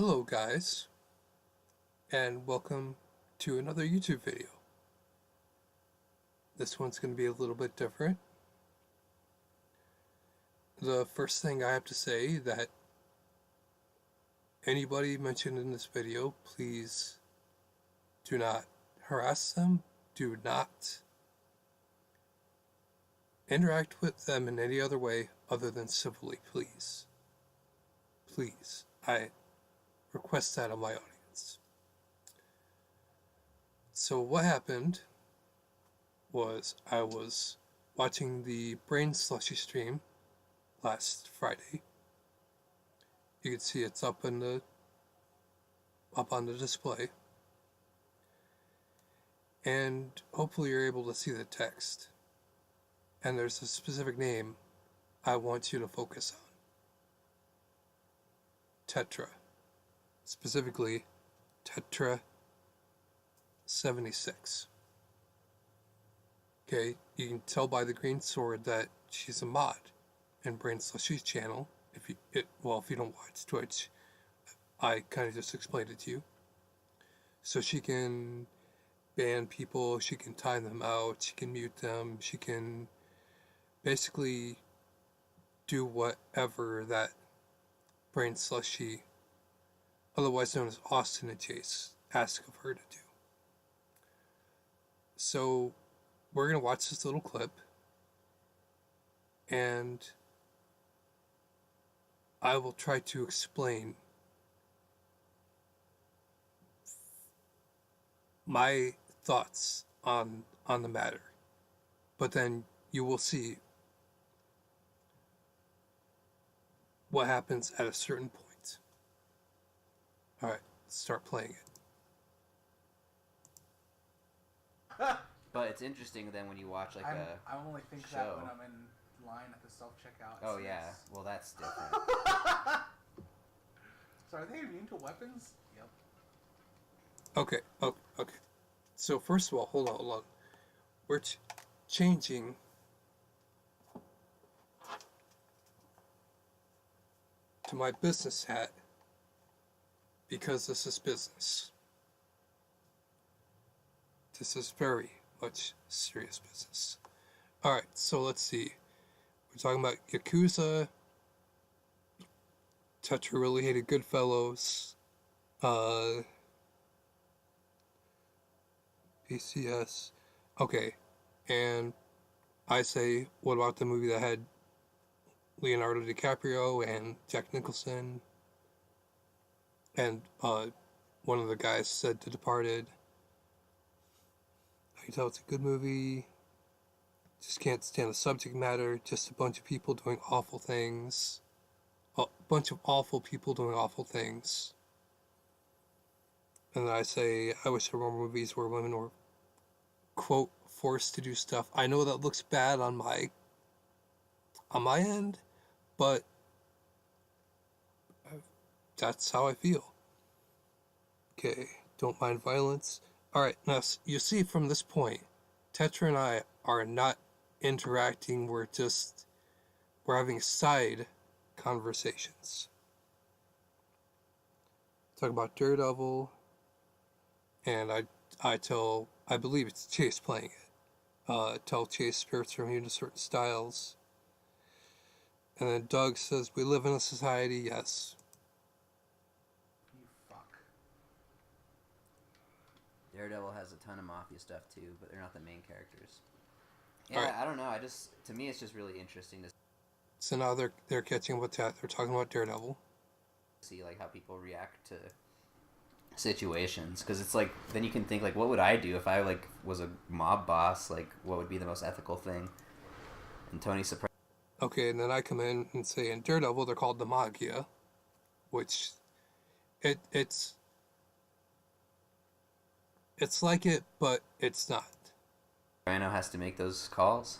Hello guys, and welcome to another YouTube video. This one's going to be a little bit different. The first thing I have to say that anybody mentioned in this video, please do not harass them, do not interact with them in any other way other than civilly, please. Please, I request that of my audience. So what happened was I was watching the Brain Slushy stream last Friday. You can see it's up on the display. And hopefully you're able to see the text. And there's a specific name I want you to focus on. Tetra. Specifically, Tetra 76. Okay, you can tell by the green sword that she's a mod in Brain Slushy's channel. If you don't watch Twitch, I kind of just explained it to you. So she can ban people, she can time them out, she can mute them, she can basically do whatever that Brain Slushy, otherwise known as Austin and Chase, ask of her to do. So we're going to watch this little clip, and I will try to explain my thoughts on the matter. But then you will see what happens at a certain point. Alright, let's start playing it. But it's interesting then when you watch like I only think show. that when I'm in line at the self-checkout. Oh yeah, well that's different. So are they immune to weapons? Yep. Okay. So first of all, hold on. We're changing to my business hat because this is business. This is very much serious business. Alright, so let's see. We're talking about Yakuza, Tetra really hated Goodfellows, PCS. Okay, and I say, what about the movie that had Leonardo DiCaprio and Jack Nicholson? And one of the guys said The Departed. I can tell it's a good movie. Just can't stand the subject matter. Just a bunch of people doing awful things. A bunch of awful people doing awful things. And then I say, I wish there were more movies where women were, quote, forced to do stuff. I know that looks bad on my end, but that's how I feel. Okay, don't mind violence. Alright, now you see from this point, Tetra and I are not interacting, we're having side conversations. Talk about Daredevil, and I believe it's Chase playing it. Tell Chase spirits are immune to certain styles. And then Doug says, we live in a society, yes. You fuck. Daredevil has a ton of mafia stuff too, but they're not the main characters. Yeah, Right. I don't know. To me, it's just really interesting to So now they're catching up with that. They're talking about Daredevil. see like how people react to situations, because it's like then you can think like, what would I do if I like was a mob boss? Like, what would be the most ethical thing? And Tony Soprano. Okay, and then I come in and say in Daredevil they're called the Magia, which it's like it, but it's not. Soprano has to make those calls.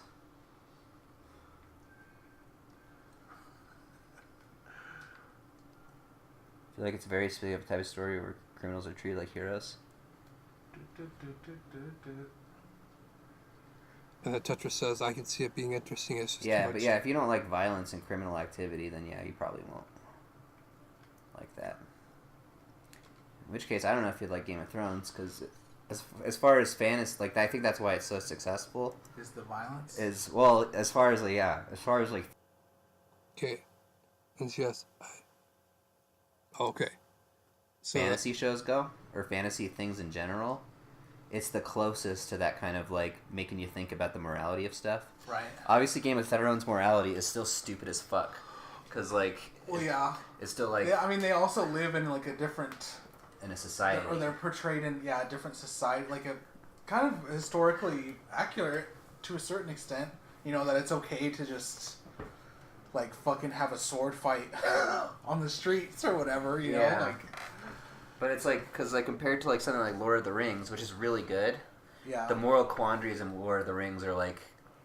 I feel like it's a very specific type of story where criminals are treated like heroes. And then Tetra says, I can see it being interesting. It's just Yeah, but yeah, if you don't like violence and criminal activity, then yeah, you probably won't like that. In which case, I don't know if you'd like Game of Thrones, because as far as fantasy, like, I think that's why it's so successful. Is the violence? Well, as far as like Okay. And yes. Okay. So fantasy shows go, or fantasy things in general, it's the closest to that kind of like making you think about the morality of stuff. Right. Obviously, Game of Thrones morality is still stupid as fuck, because like, Well, yeah. it's still like, Yeah, I mean, they also live in like a different, in a society, or they're portrayed in a different society, like a kind of historically accurate to a certain extent. You know that it's okay to just like fucking have a sword fight on the streets or whatever. You know, like. But it's like, because like compared to like something like Lord of the Rings, which is really good, Yeah. the moral quandaries in Lord of the Rings are like,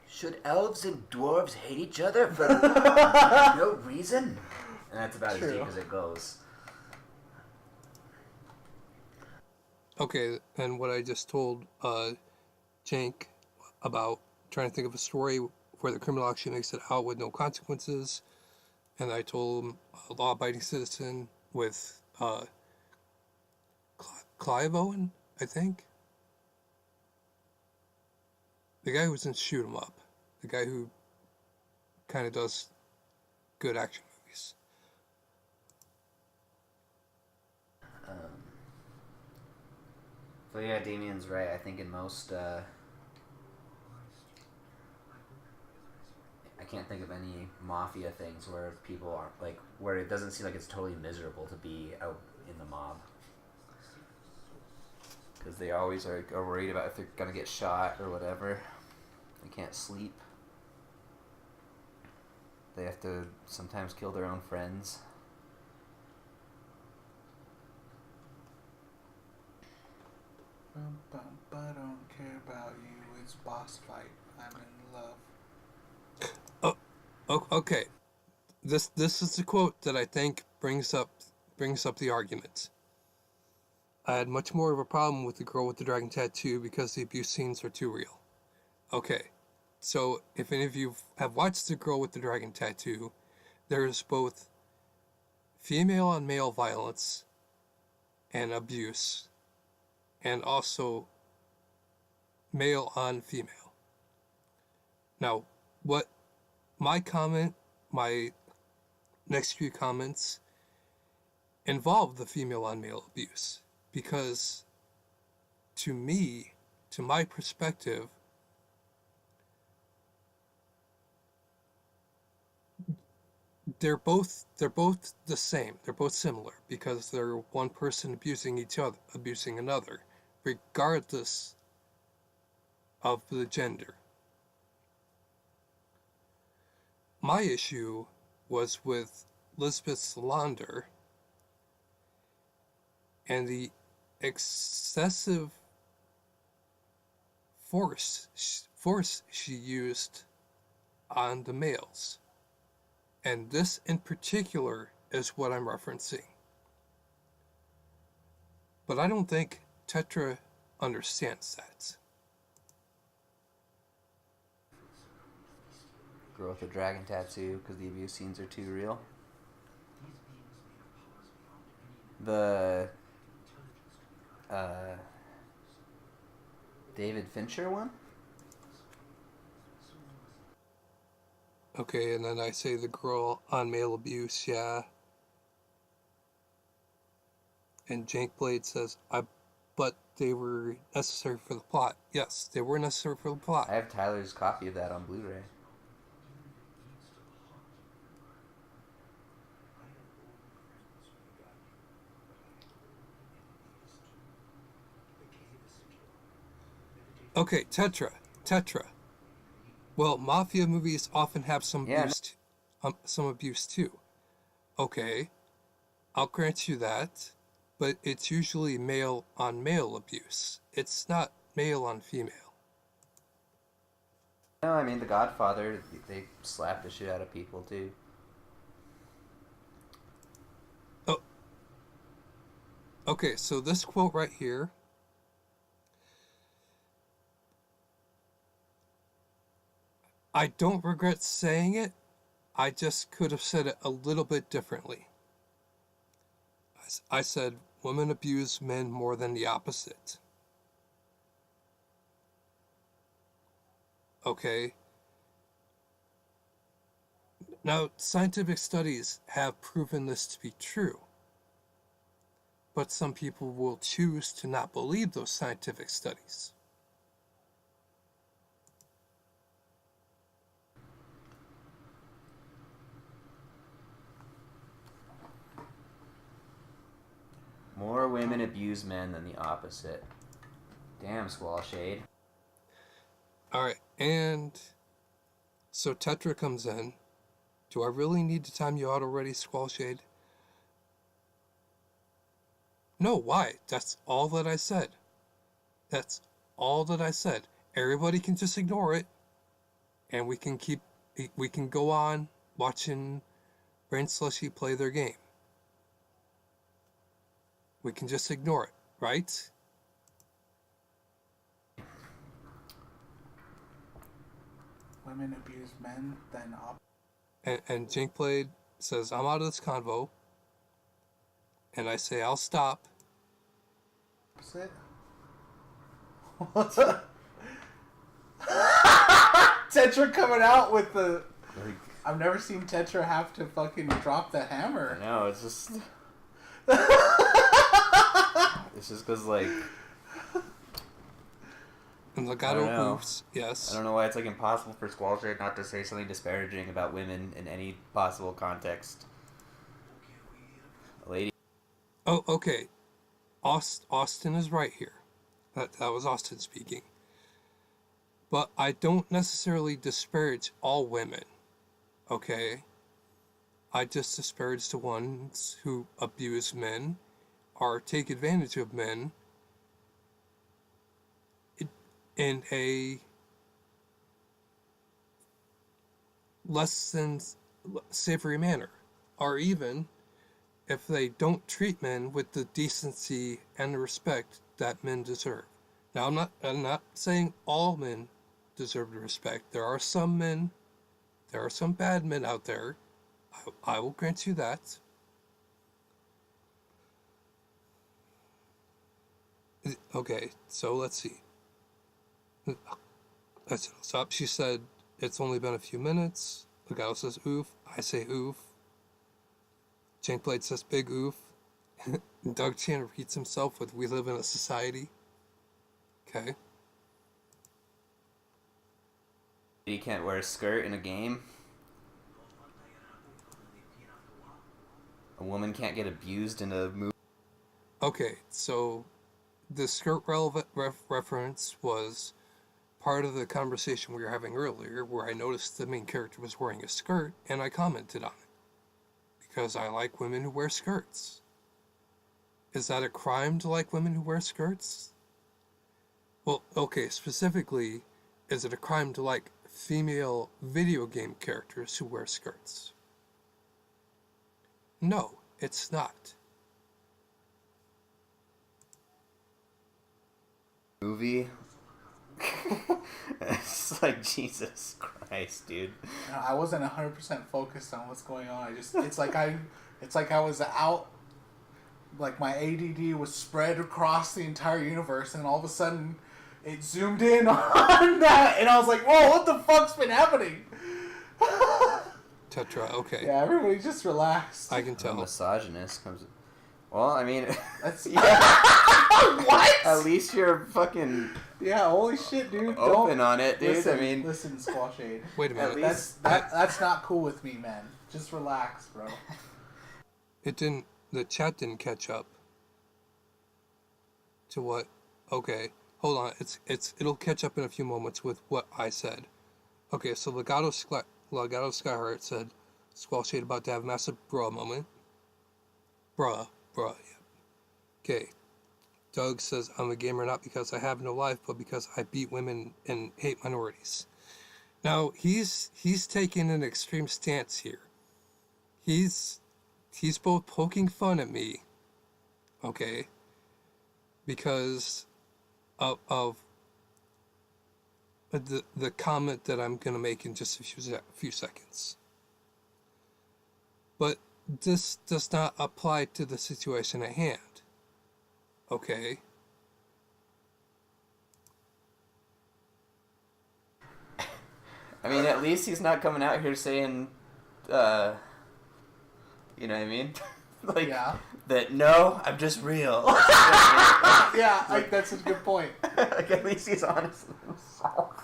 should elves and dwarves hate each other for no reason? And that's about True. as deep as it goes. okay, and what I just told Jank about trying to think of a story where the criminal actually makes it out with no consequences, and I told him a law-abiding citizen with Clive Owen, I think. The guy who was in Shoot 'Em Up. The guy who kind of does good action movies. So yeah, Damien's right. I think in most, I can't think of any mafia things where people are like, where it doesn't seem like it's totally miserable to be out in the mob. Because they always are worried about if they're gonna get shot or whatever. They can't sleep. They have to sometimes kill their own friends. I don't care about you. It's boss fight. I'm in love. Okay. This is the quote that I think brings up the argument. I had much more of a problem with the girl with the dragon tattoo because the abuse scenes are too real. Okay, so if any of you have watched the girl with the dragon tattoo, there is both female on male violence and abuse, and also male on female. Now, what my next few comments involve the female on male abuse. Because to me, to my perspective, they're both the same. They're both similar because they're one person abusing another, regardless of the gender. My issue was with Lisbeth Salander and the excessive force she used on the males. And this in particular is what I'm referencing. But I don't think Tetra understands that. Girl with a dragon tattoo because the abuse scenes are too real. The David Fincher one? Okay, and then I say the girl on male abuse, yeah. And Jankblade says, but they were necessary for the plot. Yes, they were necessary for the plot. I have Tyler's copy of that on Blu-ray. Okay, Tetra. Well, mafia movies often have some abuse too. Okay, I'll grant you that, but it's usually male on male abuse. It's not male on female. No, I mean The Godfather, they slap the shit out of people too. Oh. Okay, so this quote right here. I don't regret saying it. I just could have said it a little bit differently. I said, women abuse men more than the opposite. Okay? Now, scientific studies have proven this to be true. But some people will choose to not believe those scientific studies. More women abuse men than the opposite. Damn, Squall Shade. Alright, and so Tetra comes in. Do I really need to time you out already, Squall Shade? No, why? That's all that I said. That's all that I said. Everybody can just ignore it, and we can go on watching Brain Slushy play their game. We can just ignore it, right? Women abuse men, then up. And Jinkblade says, I'm out of this convo. And I say, I'll stop. Sit. Tetra coming out with the. I've never seen Tetra have to fucking drop the hammer. I know, it's just. It's just because, like. And Legato moves, yes. I don't know why it's like impossible for Squall Shade not to say something disparaging about women in any possible context. A lady. Oh, okay. Austin is right here. That was Austin speaking. But I don't necessarily disparage all women. Okay? I just disparage the ones who abuse men or take advantage of men in a less than savory manner, or even if they don't treat men with the decency and the respect that men deserve. Now, I'm not saying all men deserve the respect. There are some men, there are some bad men out there. I will grant you that. Okay, so let's see. That's it. I'll stop. She said, it's only been a few minutes. Legato says, oof. I say, oof. Jinkblade says, big oof. Doug Chan repeats himself with, we live in a society. Okay. You can't wear a skirt in a game. A woman can't get abused in a movie. Okay, so the skirt relevant reference was part of the conversation we were having earlier, where I noticed the main character was wearing a skirt, and I commented on it. Because I like women who wear skirts. Is that a crime to like women who wear skirts? Well, okay, specifically, is it a crime to like female video game characters who wear skirts? No, it's not. Movie. It's like, Jesus Christ, dude. No, I wasn't 100% focused on what's going on. It's like I was out, like my ADD was spread across the entire universe, and all of a sudden it zoomed in on that, and I was like, whoa, what the fuck's been happening? Tetra, okay. Yeah, everybody just relaxed. I can tell. A misogynist comes. Well, I mean, That's what? At least you're fucking yeah. Holy shit, dude! open on it, dude. Listen, I mean, listen, Squall Shade. Wait a minute. That's not cool with me, man. Just relax, bro. The chat didn't catch up to what, okay, hold on, it'll catch up in a few moments with what I said. Okay, so Legato Skyheart said, Squall Shade about to have a massive bruh moment. Bruh, yeah. Okay. Doug says, I'm a gamer not because I have no life, but because I beat women and hate minorities. Now, he's taking an extreme stance here. He's both poking fun at me, okay, because of the comment that I'm going to make in just a few seconds. But this does not apply to the situation at hand. Okay. I mean, at least he's not coming out here saying, you know what I mean? Like, Yeah. that, no, I'm just real. Yeah, like, that's a good point. Like, at least he's honest with himself.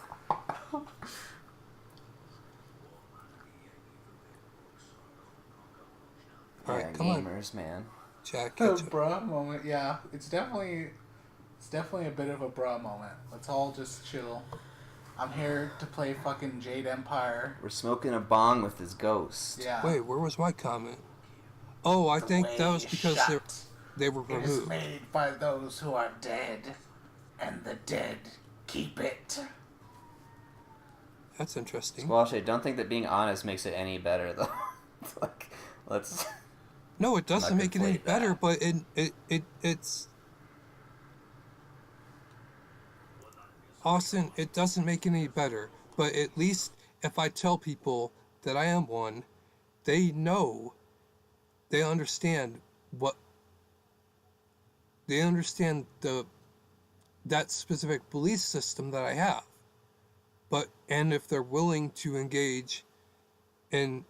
All right, Yeah, come on, gamers, man. Jack. A Catch up. bruh moment, yeah. It's definitely a bit of a bruh moment. Let's all just chill. I'm here to play fucking Jade Empire. We're smoking a bong with his ghost. Yeah. Wait, where was my comment? Oh, I think that was because they were It is removed. made by those who are dead, and the dead keep it. That's interesting. Squash, I don't think that being honest makes it any better, though. It's like, let's... No, it doesn't Not make it any conflate better, that. but it's Austin, it doesn't make it any better. But at least if I tell people that I am one, they know, they understand that specific belief system that I have. And if they're willing to engage in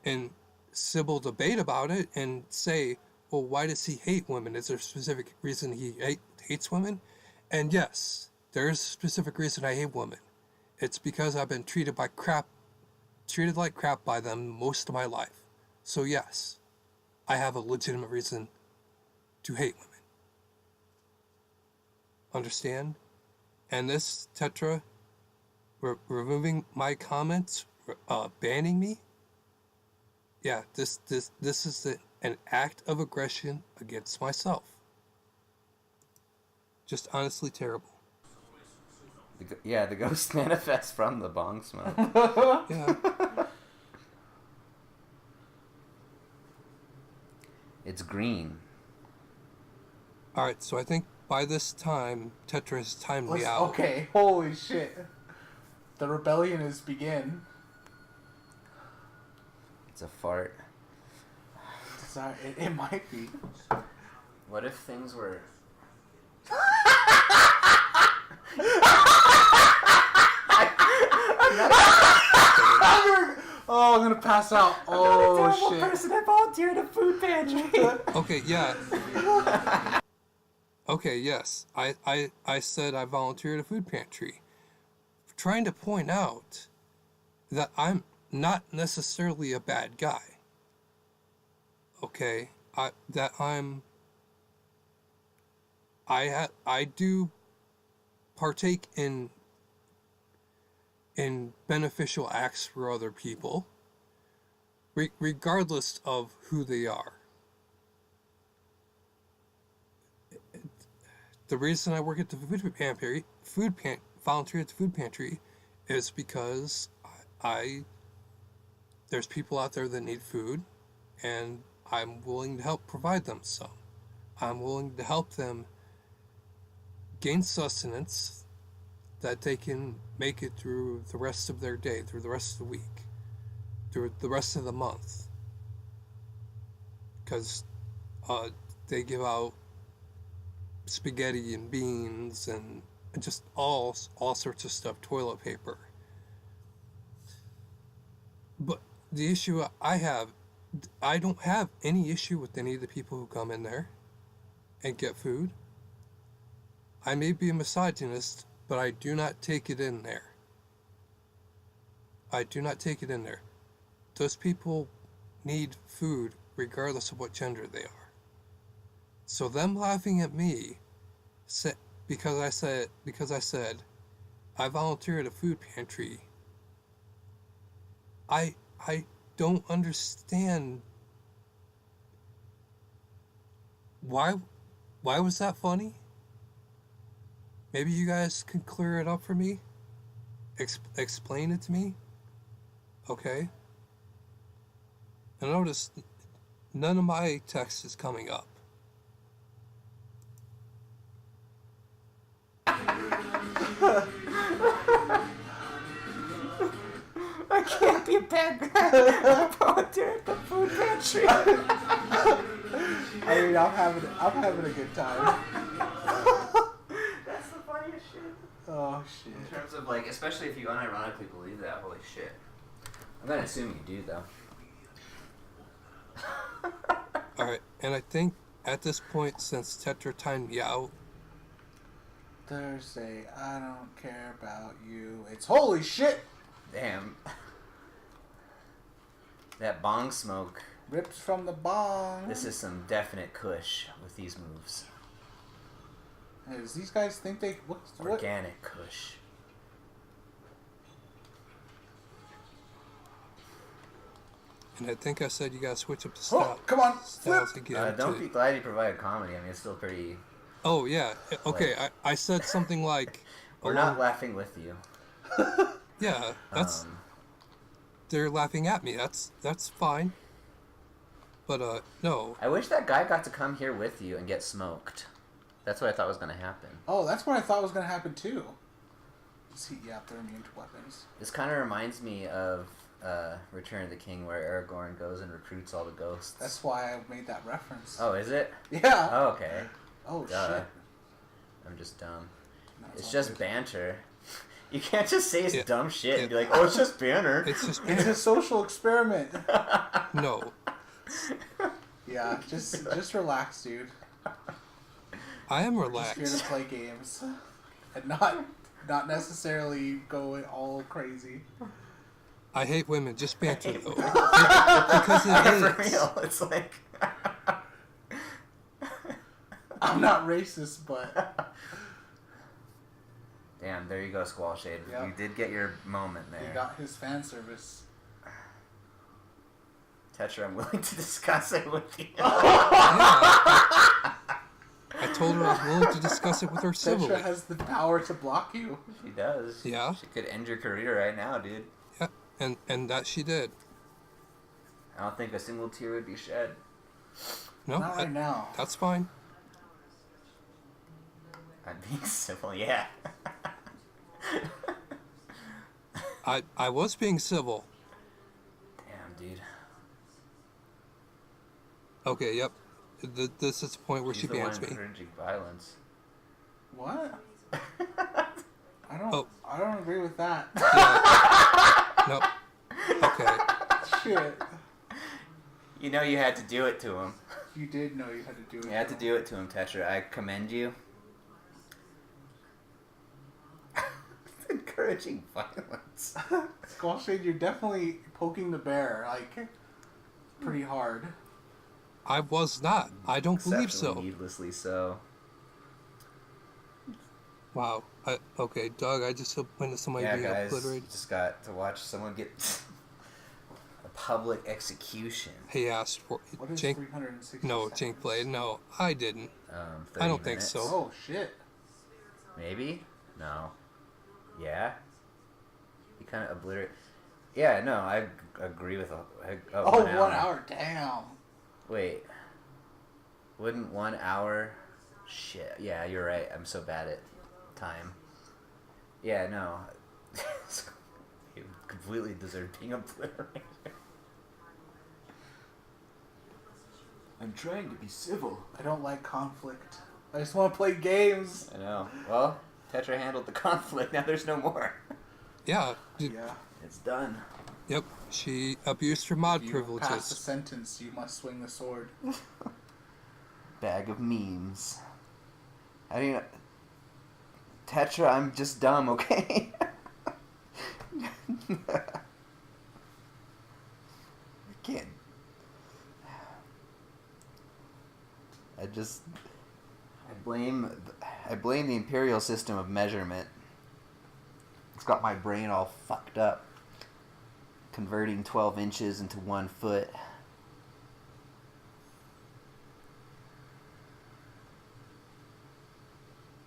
civil debate about it and say, well, why does he hate women? Is there a specific reason he hates women? And yes, there is a specific reason I hate women. It's because I've been treated like crap by them most of my life. So yes, I have a legitimate reason to hate women. Understand? And this Tetra removing my comments, banning me. Yeah, this is an act of aggression against myself. Just honestly terrible. The ghost manifests from the bong smoke. Yeah. It's green. All right, so I think by this time, Tetra has timed me out. Okay, holy shit. The rebellion is begin. It's a fart. Sorry, it might be. What if things were... Oh, I'm gonna pass out. Oh, shit. person that volunteered at a food pantry. Okay, yeah. Okay, yes. I said I volunteered at a food pantry. Trying to point out that I'm not necessarily a bad guy. Okay? I do partake in beneficial acts for other people, regardless of who they are. The reason I work at the volunteer at the food pantry, is because there's people out there that need food, and I'm willing to help provide them some. I'm willing to help them gain sustenance that they can make it through the rest of their day, through the rest of the week, through the rest of the month. Because they give out spaghetti and beans and just all sorts of stuff, toilet paper. But the issue I don't have any issue with any of the people who come in there and get food. I may be a misogynist, but I do not take it in there. I do not take it in there. Those people need food regardless of what gender they are. So them laughing at me because I said I volunteer at a food pantry. I don't understand why was that funny? Maybe you guys can clear it up for me? Explain it to me? Okay? And notice none of my text is coming up. I can't be a bad guy. Volunteer at the food pantry. I mean, I'm having a good time. Oh, In shit. terms of, like, especially if you unironically believe that, holy shit. I'm gonna assume you do, though. All right, and I think at this point, since Tetra timed me out, Thursday, I don't care about you. It's holy shit! Damn. That bong smoke. Rips from the bong. This is some definite kush with these moves. Hey, does these guys think they... What? Organic kush. and I think I said you gotta switch up the Oh, come on! styles Flip! again. Don't be glad you provided comedy. I mean, it's still pretty... Oh yeah, okay. I said something like, We're not laughing with you. yeah, that's they're laughing at me. That's fine. But no, I wish that guy got to come here with you and get smoked. That's what I thought was going to happen. Oh, that's what I thought was going to happen, too. See, yeah, they're immune to weapons. This kind of reminds me of Return of the King, where Aragorn goes and recruits all the ghosts. That's why I made that reference. Oh, is it? Yeah. Oh, okay. Oh, Duh. shit. I'm just dumb. No, It's all just good. banter. You can't just say it's Yeah. dumb shit and be Yeah. like, oh, it's just banter. it's just It's a social experiment. no. Yeah, just relax, dude. I am Just here relaxed. to play games. And not necessarily go all crazy. I hate women. Just banter though, because it For is. real. It's like... I'm not racist, but Damn, there you go, Squall Shade. Yep. You did get your moment there. he got his fan service. Tetra, I'm willing to discuss it with you. Yeah, I told her I was willing to discuss it with her civilly. Tetra has the power to block you. She does. Yeah. She could end your career right now, dude. Yeah, and that she did. I don't think a single tear would be shed. No, Not right now. that's fine. I'm being civil, yeah. I was being civil. Damn, dude. Okay, yep. This is the point where She's she the one bans me. encouraging violence. What? Oh. I don't agree with that. Yeah. Nope. Okay. Shit. You know you had to do it to him. You did know you had to do it. You had to do it to him, Tetra. I commend you. Encouraging violence. Skullshade, you're definitely poking the bear, like, pretty hard. I was not. I don't believe Exceptionally so. Needlessly so. Wow. Okay, Doug, I just witnessed somebody Yeah, being guys, obliterated. just got to watch someone get a public execution. He asked for What is Jink. 360 No, seconds? Jink played. No, I didn't. 30 I don't think minutes. so. Oh, shit. Maybe? No. Yeah? He kind of obliterated. Yeah, no, I agree with. Oh, 1 hour. Damn. Wait. Wouldn't 1 hour? Shit. Yeah, you're right. I'm so bad at time. Yeah, no. He completely deserved being obliterated. I'm trying to be civil. I don't like conflict. I just want to play games. I know. Well, Tetra handled the conflict. Now there's no more. Yeah. Yeah. It's done. Yep. She abused her mod If you pass the privileges. sentence, you must swing the sword. Bag of memes. How do you... Tetra, I'm just dumb, okay? I can't... I blame the imperial system of measurement. It's got my brain all fucked up. Converting 12 inches into 1 foot.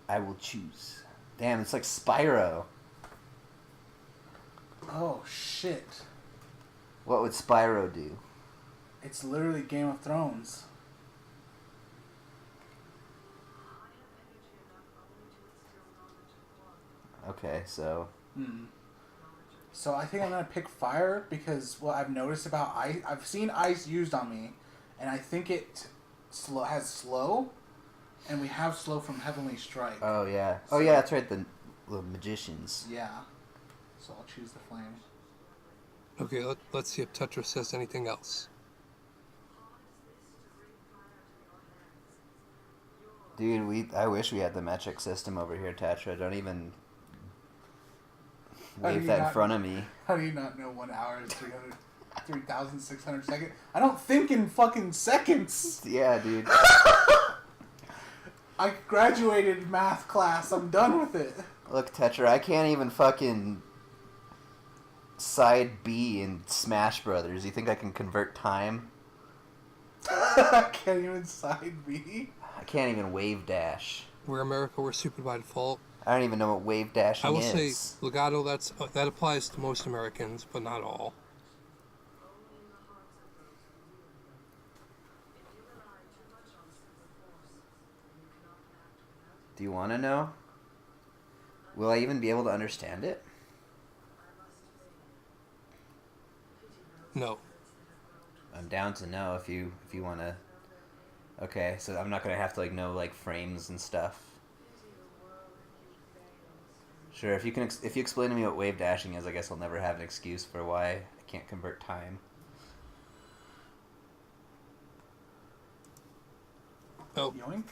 I will choose. Damn, it's like Spyro. Oh, shit. What would Spyro do? It's literally Game of Thrones. Okay, so... So I think I'm gonna pick fire because what I've noticed about ice, I've seen ice used on me, and I think it has slow, and we have slow from Heavenly Strike. Oh, yeah. Oh, yeah, that's right. the magicians. Yeah. So I'll choose the flame. Okay, let's see if Tetra says anything else. Dude, I wish we had the metric system over here, Tetra. Don't even wave that in front of me. How do you not know 1 hour is 3,600 seconds? I don't think in fucking seconds. Yeah, dude. I graduated math class. I'm done with it. Look, Tetra, I can't even fucking side B in Smash Brothers. You think I can convert time? I can't even side B. I can't even wave dash. We're America, we're stupid by default. I don't even know what wave dashing I will is. say, legato, that applies to most Americans, but not all. Do you want to know? Will I even be able to understand it? No. I'm down to know if you want to. Okay, so I'm not gonna have to like know like frames and stuff. Sure, if you explain to me what wave dashing is, I guess I'll never have an excuse for why I can't convert time. Oh. Yoink.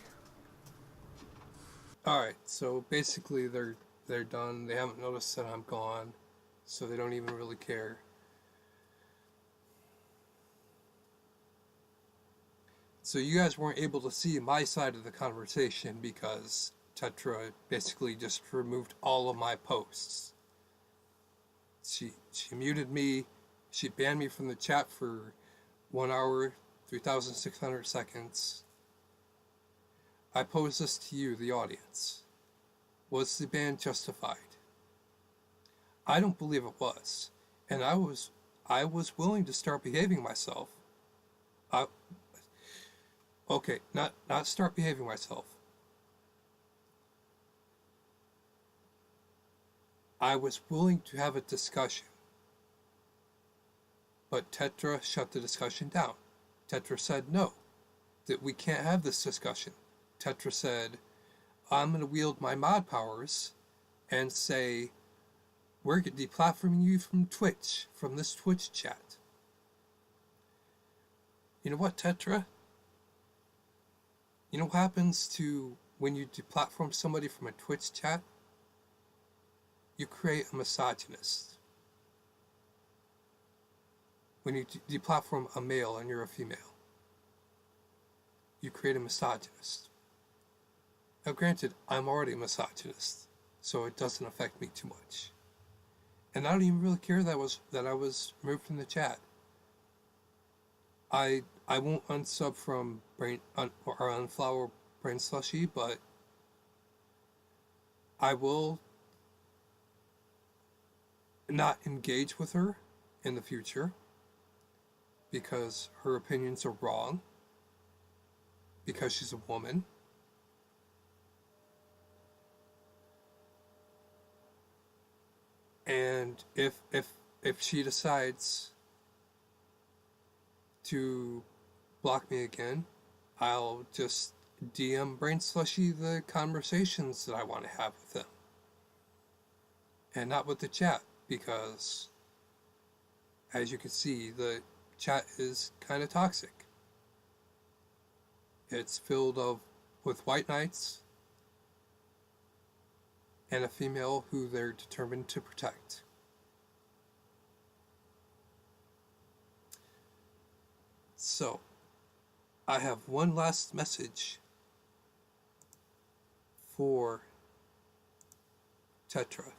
Alright, so basically they're done. They haven't noticed that I'm gone, so they don't even really care. So you guys weren't able to see my side of the conversation because Tetra basically just removed all of my posts. She muted me, she banned me from the chat for 1 hour, 3,600 seconds. I pose this to you, the audience. Was the ban justified? I don't believe it was. And I was willing to start behaving myself. Okay, not start behaving myself. I was willing to have a discussion. But Tetra shut the discussion down. Tetra said no, that we can't have this discussion. Tetra said, I'm going to wield my mod powers and say, we're deplatforming you from Twitch, from this Twitch chat. You know what, Tetra? You know what happens to when you deplatform somebody from a Twitch chat? You create a misogynist. When you deplatform a male and you're a female, you create a misogynist. Now granted, I'm already a misogynist, so it doesn't affect me too much. And I don't even really care that I was removed from the chat. I won't unsub from or unfollow Brain Slushy, but I will not engage with her in the future because her opinions are wrong, because she's a woman. And if she decides to block me again, I'll just DM Brain Slushy the conversations that I want to have with them. And not with the chat, because as you can see, the chat is kind of toxic. It's filled with white knights and a female who they're determined to protect. So, I have one last message for Tetra.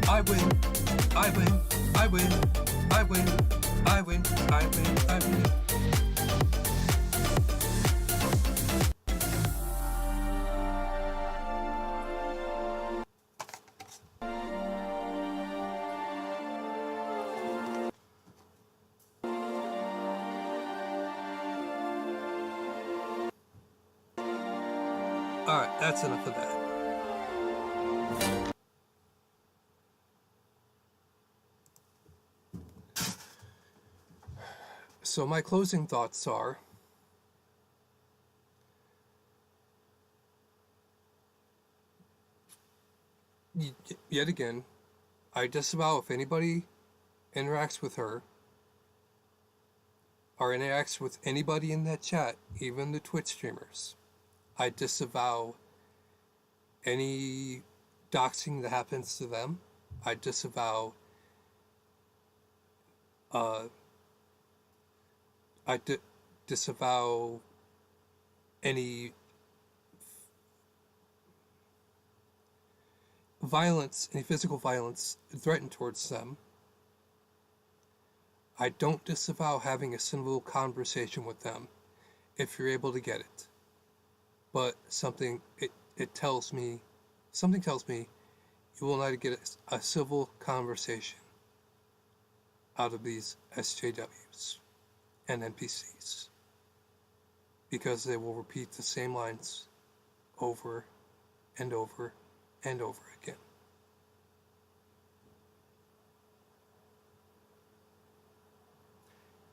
I win, I win, I win, I win, I win, I win, I win. Alright, that's enough of that. So my closing thoughts are, yet again, I disavow if anybody interacts with her or interacts with anybody in that chat, even the Twitch streamers. I disavow any doxing that happens to them. I disavow disavow any violence, any physical violence threatened towards them. I don't disavow having a civil conversation with them if you're able to get it. But something tells me you will not get a civil conversation out of these SJWs and NPCs, because they will repeat the same lines over and over and over again.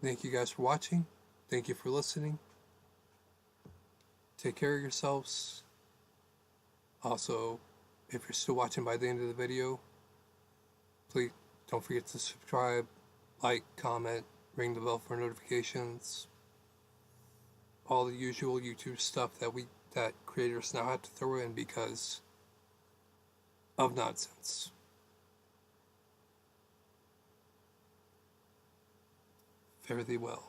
Thank you guys for watching. Thank you for listening. Take care of yourselves. Also, if you're still watching by the end of the video, please don't forget to subscribe, like, comment, ring the bell for notifications. All the usual YouTube stuff that creators now have to throw in because of nonsense. Fare thee well.